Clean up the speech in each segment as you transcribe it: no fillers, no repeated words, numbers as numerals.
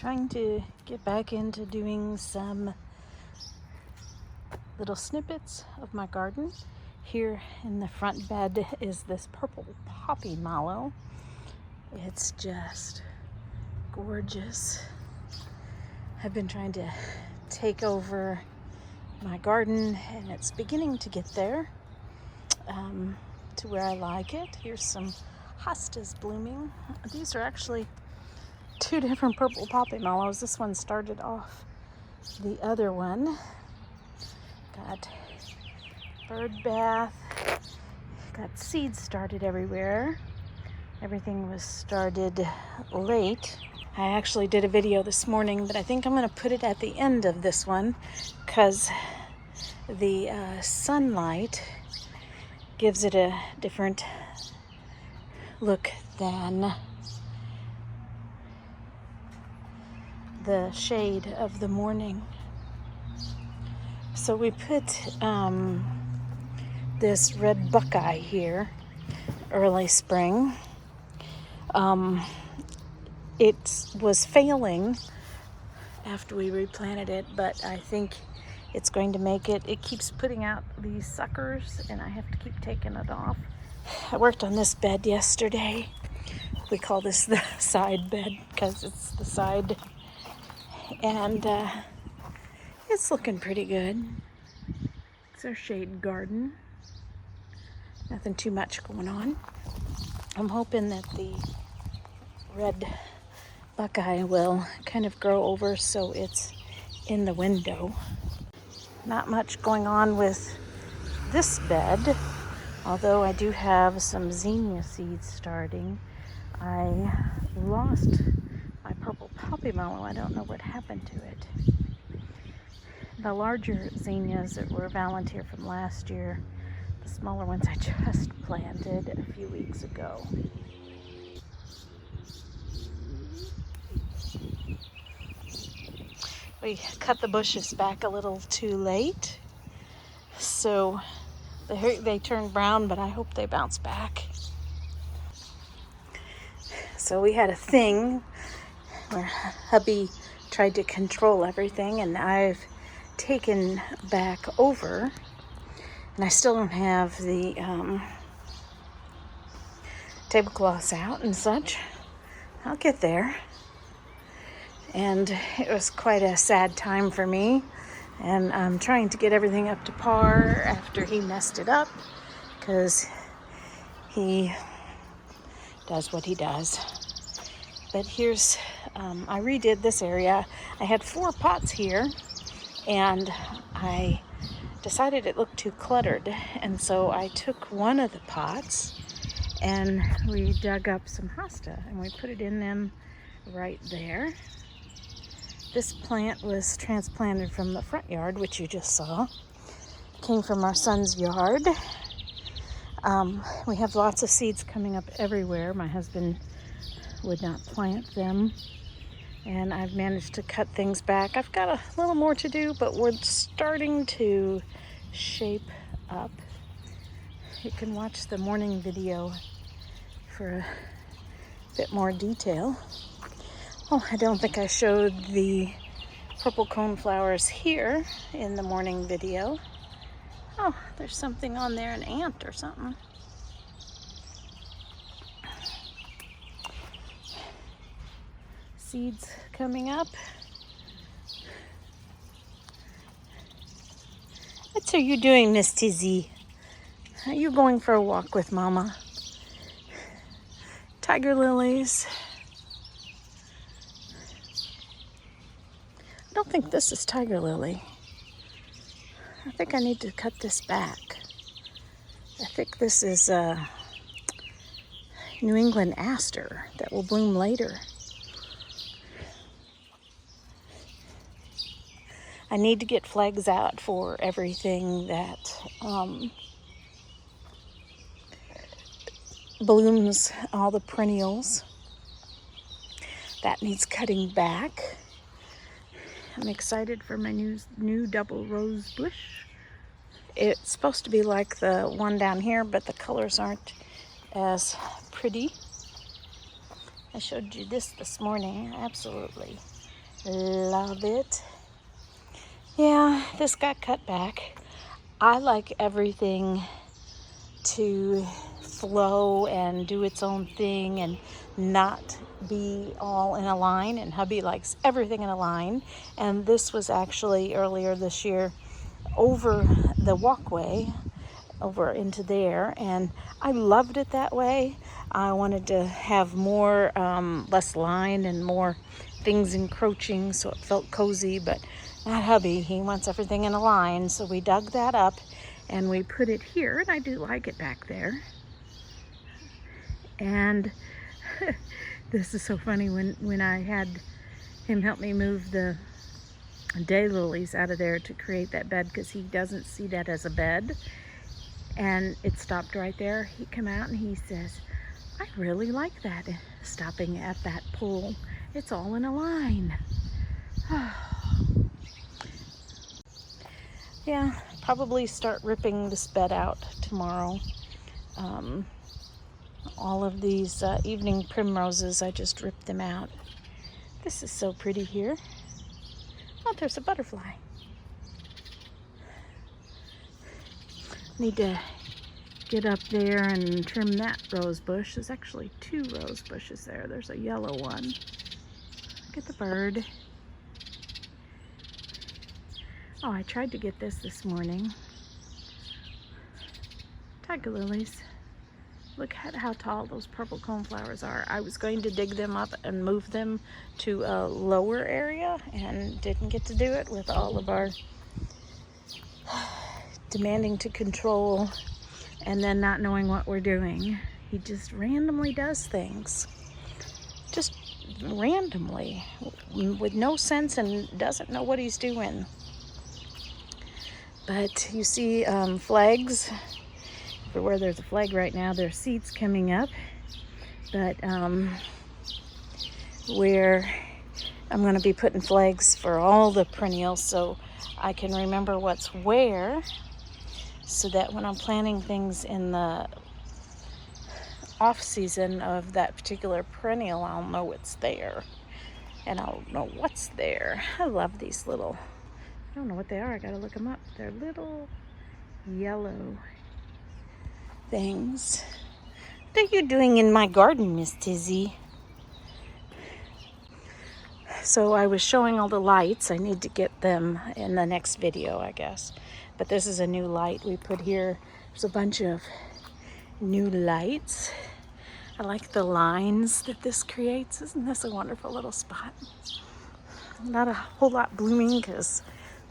trying to get back into doing some little snippets of my garden. Here in the front bed is this purple poppy mallow. It's just gorgeous. I've been trying to take over my garden and it's beginning to get there to where I like it. Here's some hostas blooming. These are actually two different purple poppy mallows. This one started off the other one. Got bird bath, got seeds started everywhere. Everything was started late. I actually did a video this morning, but I think I'm going to put it at the end of this one because the sunlight gives it a different look than the shade of the morning. So we put this red buckeye here early spring. It was failing after we replanted it, but I think it's going to make it. It keeps putting out these suckers and I have to keep taking it off. I worked on this bed yesterday. We call this the side bed because it's the side, and it's looking pretty good. It's our shade garden. Nothing too much going on. I'm hoping that the red buckeye will kind of grow over so it's in the window. Not much going on with this bed, although I do have some zinnia seeds starting. I lost my purple poppy mallow. I don't know what happened to it. The larger zinnias that were volunteer from last year, the smaller ones I just planted a few weeks ago. We cut the bushes back a little too late, so they turned brown, but I hope they bounce back. So we had a thing where hubby tried to control everything, and I've taken back over, and I still don't have the tablecloths out and such. I'll get there. And it was quite a sad time for me, and I'm trying to get everything up to par after he messed it up, because he does what he does. But here's, I redid this area. I had 4 pots here, and I decided it looked too cluttered, and so I took one of the pots and we dug up some hosta and we put it in them right there. This plant was transplanted from the front yard, which you just saw. Came from our son's yard. We have lots of seeds coming up everywhere. My husband would not plant them, and I've managed to cut things back. I've got a little more to do, but we're starting to shape up. You can watch the morning video for a bit more detail. Oh, I don't think I showed the purple coneflowers here in the morning video. Oh, there's something on there, an ant or something. Seeds coming up. What are you doing, Miss Tizzy? Are you going for a walk with Mama? Tiger lilies. I don't think this is tiger lily. I think I need to cut this back. I think this is New England aster that will bloom later. I need to get flags out for everything that blooms, all the perennials. That needs cutting back. I'm excited for my new double rose bush. It's supposed to be like the one down here, but the colors aren't as pretty. I showed you this morning. I absolutely Love it. Yeah, this got cut back. I like everything to flow and do its own thing and not be all in a line, and hubby likes everything in a line. And this was actually earlier this year over the walkway over into there, and I loved it that way. I wanted to have more less line and more things encroaching so it felt cozy, but not hubby. He wants everything in a line, so we dug that up and we put it here, and I do like it back there. And this is so funny, when I had him help me move the daylilies out of there to create that bed, because he doesn't see that as a bed, and it stopped right there. He come out and he says, I really like that, stopping at that pool. It's all in a line. Yeah, probably start ripping this bed out tomorrow. All of these evening primroses, I just ripped them out. This is so pretty here. Oh, there's a butterfly. Need to get up there and trim that rose bush. There's actually 2 rose bushes there. There's a yellow one. Look at the bird. Oh, I tried to get this morning. Tiger lilies. Look at how tall those purple coneflowers are. I was going to dig them up and move them to a lower area and didn't get to do it with all of our demanding to control and then not knowing what we're doing. He just randomly does things. Just randomly, with no sense, and doesn't know what he's doing. But you see flags. Everywhere there's a flag right now, there's seeds coming up. But where I'm going to be putting flags for all the perennials so I can remember what's where, so that when I'm planting things in the off season of that particular perennial, I'll know it's there and I'll know what's there. I love these little, I don't know what they are, I gotta look them up. They're little yellow things. What are you doing in my garden, Miss Tizzy? So I was showing all the lights. I need to get them in the next video, I guess. But this is a new light we put here. There's a bunch of new lights. I like the lines that this creates. Isn't this a wonderful little spot? Not a whole lot blooming because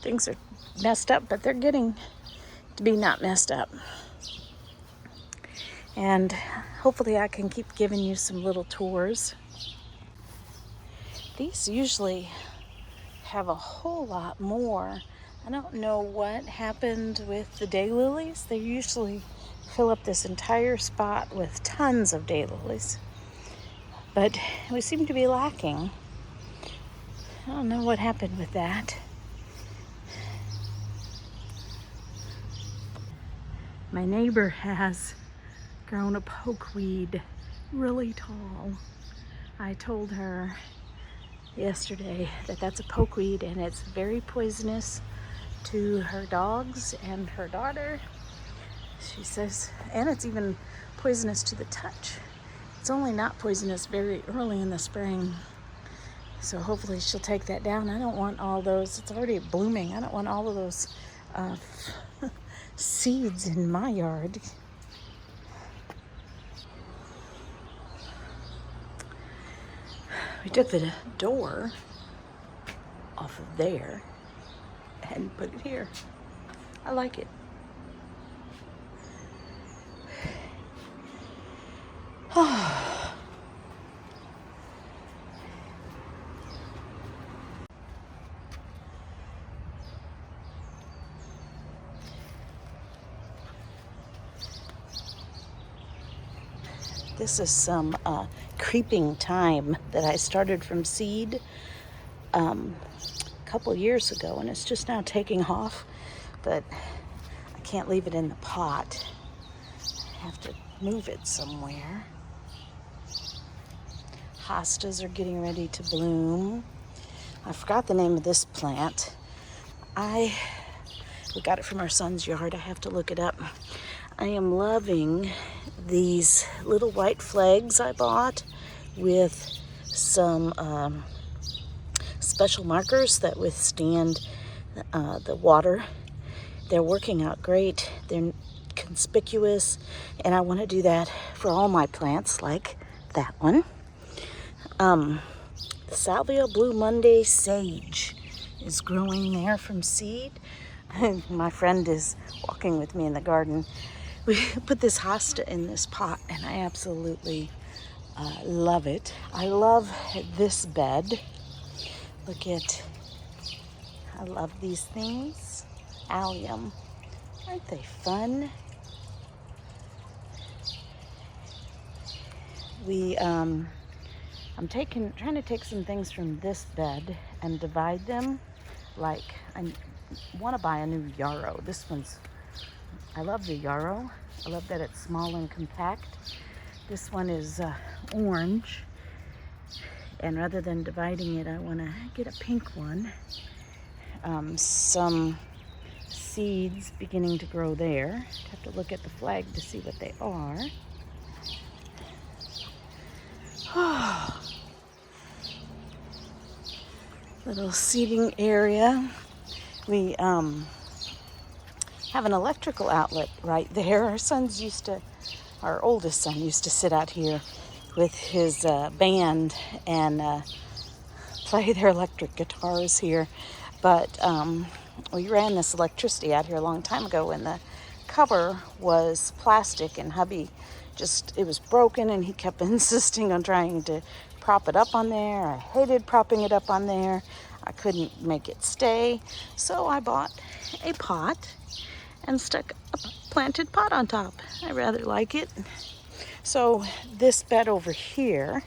things are messed up, but they're getting to be not messed up. And hopefully I can keep giving you some little tours. These usually have a whole lot more. I don't know what happened with the daylilies. They usually fill up this entire spot with tons of daylilies. But we seem to be lacking. I don't know what happened with that. My neighbor has grown a pokeweed really tall. I told her yesterday that that's a pokeweed and it's very poisonous to her dogs and her daughter. She says, and it's even poisonous to the touch. It's only not poisonous very early in the spring. So hopefully she'll take that down. I don't want all those, it's already blooming. I don't want all of those seeds in my yard. We took the door off of there and put it here. I like it. This is some creeping thyme that I started from seed a couple years ago, and it's just now taking off, but I can't leave it in the pot. I have to move it somewhere. Hostas are getting ready to bloom. I forgot the name of this plant. We got it from our son's yard. I have to look it up. I am loving these little white flags I bought with some special markers that withstand the water. They're working out great. They're conspicuous, and I want to do that for all my plants, like that one. Salvia Blue Monday Sage is growing there from seed. My friend is walking with me in the garden. We put this hosta in this pot, and I absolutely love it. I love this bed. I love these things. Allium. Aren't they fun? I'm trying to take some things from this bed and divide them. Like, I want to buy a new yarrow. I love the yarrow. I love that it's small and compact. This one is orange. And rather than dividing it, I want to get a pink one. Some seeds beginning to grow there. I have to look at the flag to see what they are. Little seating area. We have an electrical outlet right there. Our oldest son used to sit out here with his band and play their electric guitars here. But we ran this electricity out here a long time ago, and the cover was plastic, and hubby it was broken, and he kept insisting on trying to prop it up on there. I hated propping it up on there. I couldn't make it stay. So I bought a pot and stuck a planted pot on top. I rather like it. So this bed over here,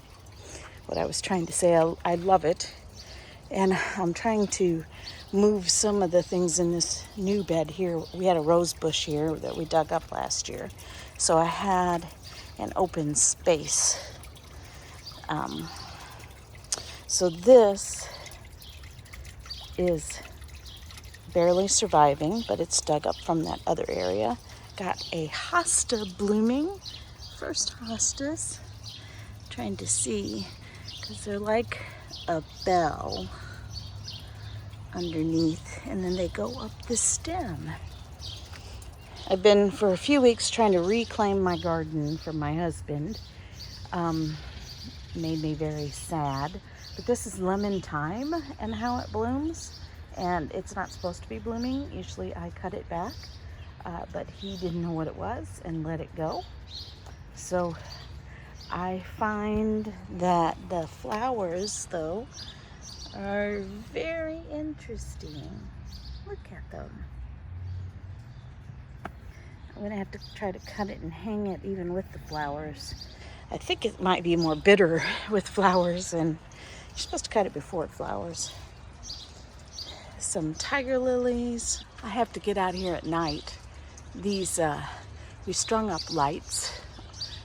what I was trying to say, I love it. And I'm trying to move some of the things in this new bed here. We had a rose bush here that we dug up last year. So I had an open space. So this is barely surviving, but it's dug up from that other area. Got a hosta blooming. First hostas. Trying to see, because they're like a bell underneath, and then they go up the stem. I've been for a few weeks trying to reclaim my garden from my husband. Made me very sad. But this is lemon thyme and how it blooms, and it's not supposed to be blooming. Usually I cut it back, but he didn't know what it was and let it go. So I find that the flowers, though, are very interesting. Look at them. I'm gonna have to try to cut it and hang it even with the flowers. I think it might be more bitter with flowers, and you're supposed to cut it before it flowers. Some tiger lilies. I have to get out here at night. We strung up lights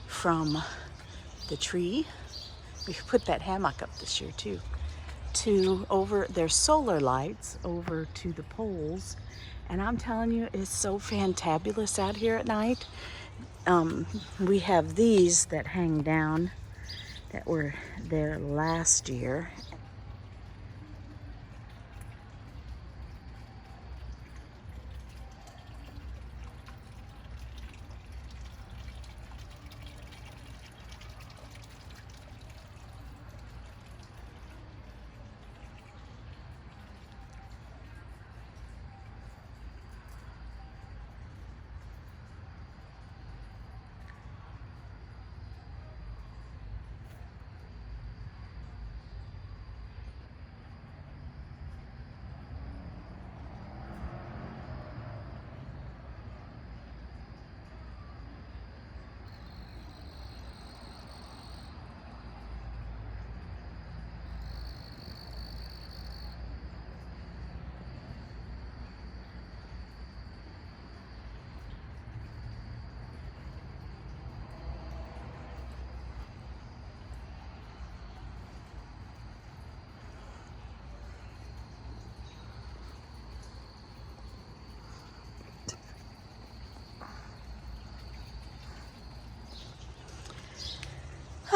from the tree. We put that hammock up this year too. There's solar lights over to the poles, and I'm telling you, it's so fantabulous out here at night. We have these that hang down that were there last year.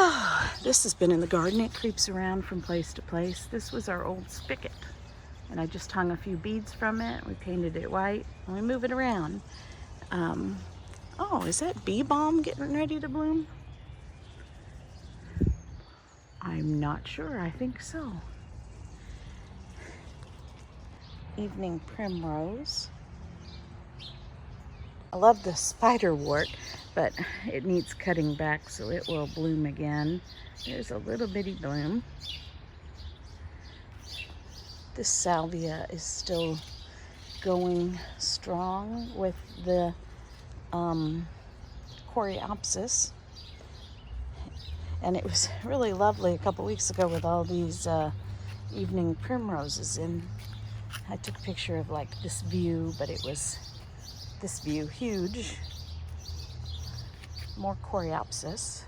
Oh, this has been in the garden. It creeps around from place to place. This was our old spigot, and I just hung a few beads from it. We painted it white, and we move it around. Oh, is that bee balm getting ready to bloom? I'm not sure. I think so. Evening primrose. I love the spiderwort, but it needs cutting back so it will bloom again. There's a little bitty bloom. This salvia is still going strong with the coreopsis. And it was really lovely a couple weeks ago with all these evening primroses. And I took a picture of like this view, but it was this view, huge. More coreopsis.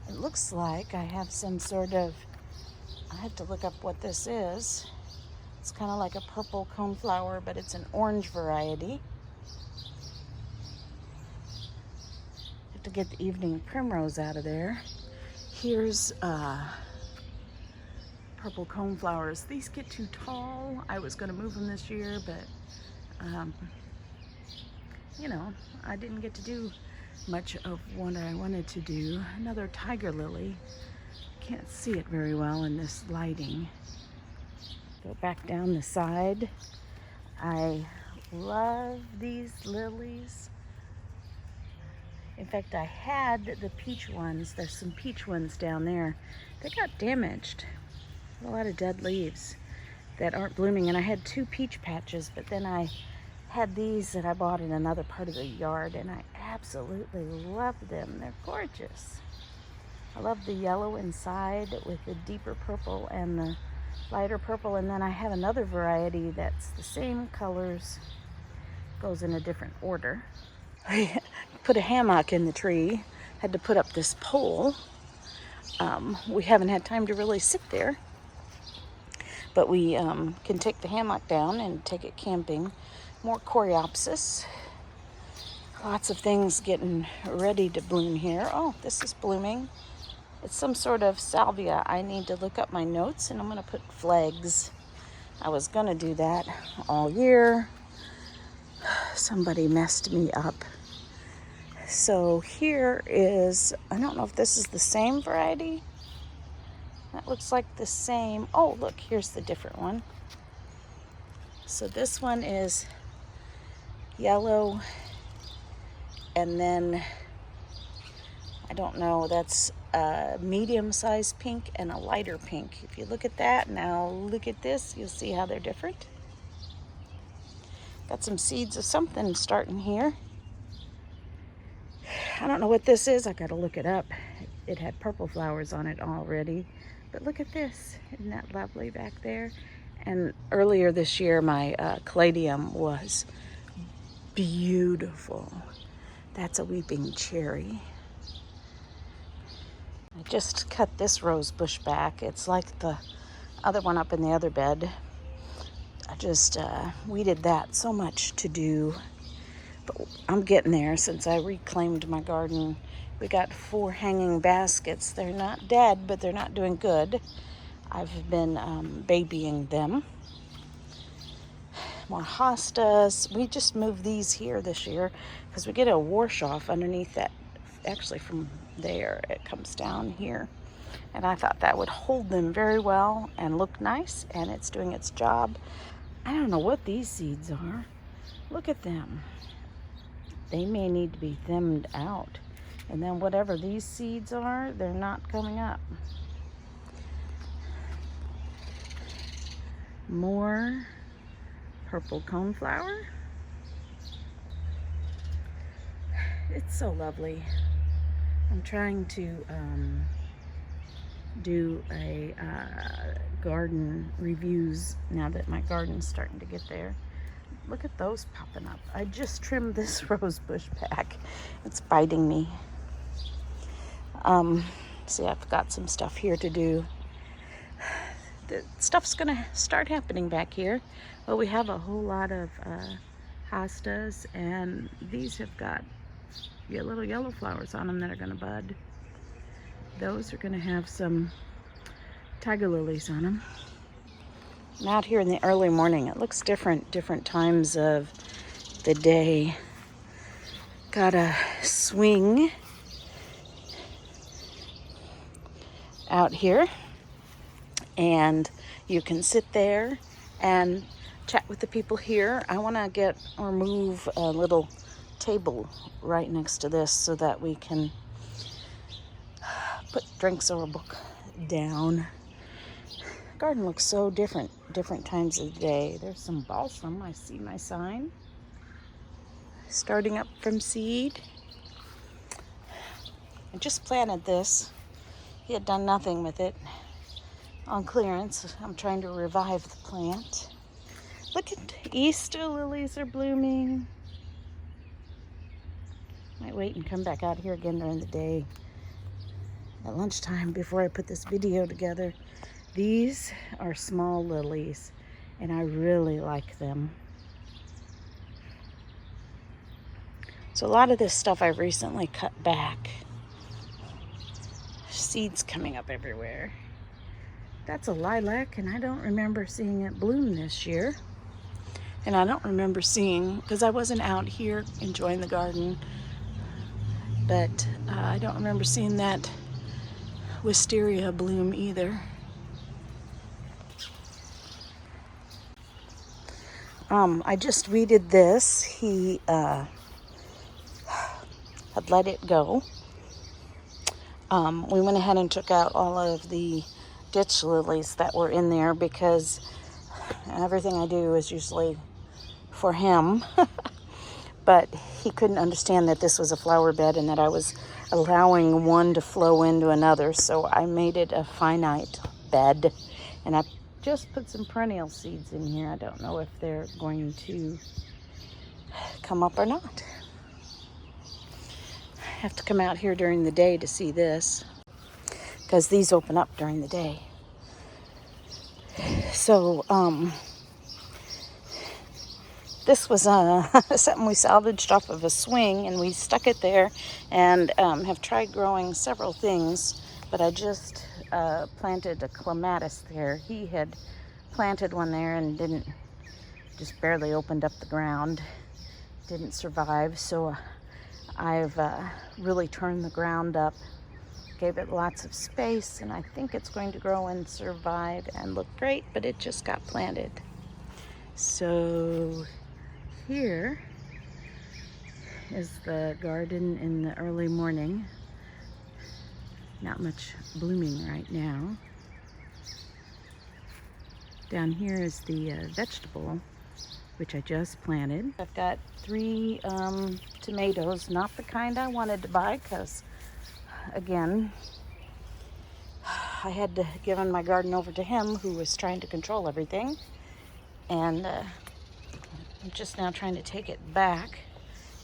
It looks like I have some sort of, I have to look up what this is. It's kind of like a purple coneflower, but it's an orange variety. Have to get the evening primrose out of there. Here's purple coneflowers. These get too tall. I was going to move them this year, but you know, I didn't get to do much of what I wanted to do. Another tiger lily. Can't see it very well in this lighting. Go back down the side. I love these lilies. In fact, I had the peach ones. There's some peach ones down there. They got damaged. A lot of dead leaves that aren't blooming. And I had 2 peach patches, but then I had these that I bought in another part of the yard, and I absolutely love them. They're gorgeous. I love the yellow inside with the deeper purple and the lighter purple, and then I have another variety that's the same colors, goes in a different order. I put a hammock in the tree, had to put up this pole. We haven't had time to really sit there, but we can take the hammock down and take it camping. More coreopsis. Lots of things getting ready to bloom here. Oh, this is blooming. It's some sort of salvia. I need to look up my notes, and I'm going to put flags. I was going to do that all year. Somebody messed me up. So here is, I don't know if this is the same variety. That looks like the same. Oh, look, here's the different one. So this one is yellow, and then I don't know, that's a medium-sized pink and a lighter pink. If you look at that, now look at this, you'll see how they're different. Got some seeds of something starting here. I don't know what this is. I gotta look it up. It had purple flowers on it already, but look at this. Isn't that lovely back there? And earlier this year, my caladium was beautiful. That's a weeping cherry. I just cut this rose bush back. It's like the other one up in the other bed. I just weeded that. So much to do, but I'm getting there. Since I reclaimed my garden, we got 4 hanging baskets. They're not dead, but they're not doing good. I've been babying them. More hostas. We just moved these here this year because we get a wash off underneath that. Actually, from there it comes down here, and I thought that would hold them very well and look nice, and it's doing its job. I don't know what these seeds are. Look at them. They may need to be thinned out, and then whatever these seeds are, they're not coming up. More purple coneflower. It's so lovely. I'm trying to do a garden reviews now that my garden's starting to get there. Look at those popping up. I just trimmed this rose bush back. It's biting me. See, I've got some stuff here to do. The stuff's gonna start happening back here. Well, we have a whole lot of hostas, and these have got little yellow flowers on them that are gonna bud. those are going to have some tiger lilies on them. I'm out here in the early morning. It looks different times of the day. Got a swing out here, and you can sit there and chat with the people here. I want to get or move a little table right next to this so that we can put drinks or a book down. Garden looks so different times of the day. There's some balsam. I see my sign. Starting up from seed. I just planted this. He had done nothing with it on clearance. I'm trying to revive the plant. Look at Easter lilies are blooming. Might wait and come back out here again during the day at lunchtime before I put this video together. These are small lilies and I really like them. So a lot of this stuff I've recently cut back. Seeds coming up everywhere. That's a lilac, and I don't remember seeing it bloom this year. And I don't remember seeing, because I wasn't out here enjoying the garden, but I don't remember seeing that wisteria bloom either. I just weeded this. He had let it go. We went ahead and took out all of the ditch lilies that were in there because everything I do is usually for him. But he couldn't understand that this was a flower bed and that I was allowing one to flow into another. So I made it a finite bed, and I just put some perennial seeds in here. I don't know if they're going to come up or not. I have to come out here during the day to see this because these open up during the day. So this was something we salvaged off of a swing, and we stuck it there, and have tried growing several things, but I just planted a clematis there. He had planted one there and just barely opened up the ground, didn't survive. So I've really turned the ground up, gave it lots of space, and I think it's going to grow and survive and look great, but it just got planted. So here is the garden in the early morning. Not much blooming right now. Down here is the vegetable, which I just planted. I've got 3 tomatoes, not the kind I wanted to buy because, again, I had to give my garden over to him, who was trying to control everything. And I'm just now trying to take it back,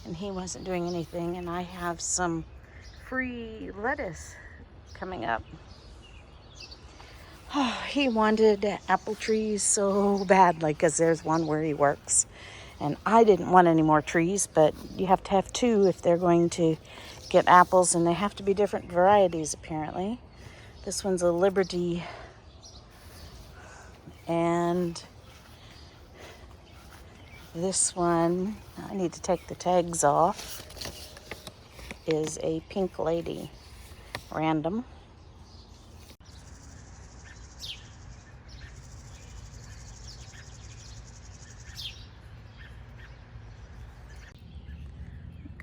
and he wasn't doing anything. And I have some free lettuce coming up. Oh, he wanted apple trees so badly because there's one where he works. And I didn't want any more trees, but you have to have 2 if they're going to get apples, and they have to be different varieties apparently. This one's a Liberty, and this one, I need to take the tags off, is a Pink Lady random.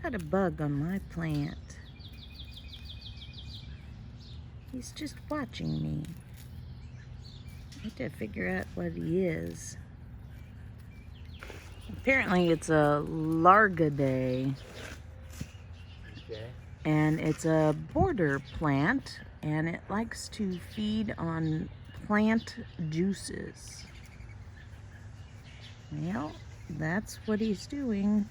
Got a bug on my plant. He's just watching me. I have to figure out what he is. Apparently it's a Largidae. Okay. And it's a border plant, and it likes to feed on plant juices. Well, that's what he's doing.